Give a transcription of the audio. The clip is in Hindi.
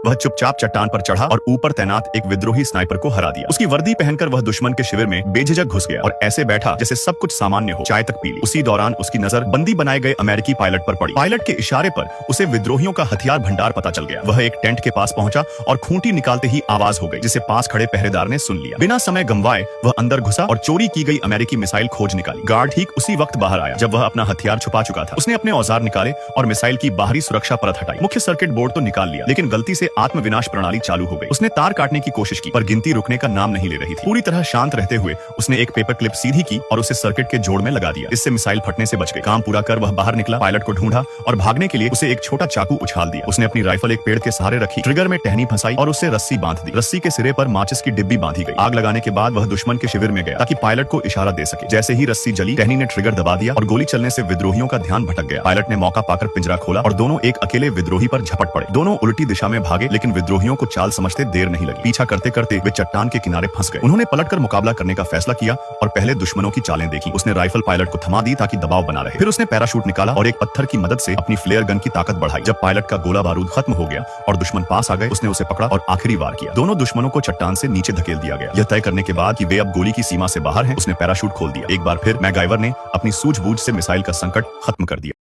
वह चुपचाप चट्टान पर चढ़ा और ऊपर तैनात एक विद्रोही स्नाइपर को हरा दिया। उसकी वर्दी पहनकर वह दुश्मन के शिविर में बेझिझक घुस गया और ऐसे बैठा जैसे सब कुछ सामान्य हो। चाय तक पी ली। उसी दौरान उसकी नजर बंदी बनाए गए अमेरिकी पायलट पर पड़ी। पायलट के इशारे पर उसे विद्रोहियों का हथियार भंडार पता चल गया। वह एक टेंट के पास पहुंचा और खूंटी निकालते ही आवाज हो गई, जिसे पास खड़े पहरेदार ने सुन लिया। बिना समय गंवाए वह अंदर घुसा और चोरी की गई अमेरिकी मिसाइल खोज निकाली। गार्ड ठीक उसी वक्त बाहर आया जब वह अपना हथियार छुपा चुका था। उसने अपने औजार निकाले और मिसाइल की बाहरी सुरक्षा परत हटाई। मुख्य सर्किट बोर्ड तो निकाल लिया, लेकिन गलती से आत्म विनाश प्रणाली चालू हो गई। उसने तार काटने की कोशिश की, पर गिनती रुकने का नाम नहीं ले रही थी। पूरी तरह शांत रहते हुए उसने एक पेपर क्लिप सीधी की और उसे सर्किट के जोड़ में लगा दिया। इससे मिसाइल फटने से बच गई। काम पूरा कर वह बाहर निकला, पायलट को ढूंढा और भागने के लिए उसे एक छोटा चाकू उछाल दिया। उसने अपनी राइफल एक पेड़ के सहारे रखी, ट्रिगर में टहनी फंसाई और उससे रस्सी बांध दी। रस्सी के सिरे पर माचिस की डिब्बी बांधी गई। आग लगाने के बाद वह दुश्मन के शिविर में गया ताकि पायलट को इशारा दे सके। जैसे ही रस्सी जली, टहनी ने ट्रिगर दबा दिया और गोली चलने से विद्रोहियों का ध्यान भटक गया। पायलट ने मौका पाकर पिंजरा खोला और दोनों एक अकेले विद्रोही पर झपट पड़े। दोनों उल्टी दिशा में भागे, लेकिन विद्रोहियों को चाल समझते देर नहीं लगी। पीछा करते करते वे चट्टान के किनारे फंस गए। उन्होंने पलटकर मुकाबला करने का फैसला किया और पहले दुश्मनों की चालें देखी। उसने राइफल पायलट को थमा दी ताकि दबाव बना रहे। फिर उसने पैराशूट निकाला और एक पत्थर की मदद से अपनी फ्लेयर गन की ताकत बढ़ाई। जब पायलट का गोला बारूद खत्म हो गया और दुश्मन पास आ गए, उसने उसे पकड़ा और आखिरी वार किया। दोनों दुश्मनों को चट्टान से नीचे धकेल दिया गया। यह तय करने के बाद कि वे अब गोली की सीमा से बाहर हैं, उसने पैराशूट खोल दिया। एक बार फिर मैकगाइवर ने अपनी सूझबूझ से मिसाइल का संकट खत्म कर दिया।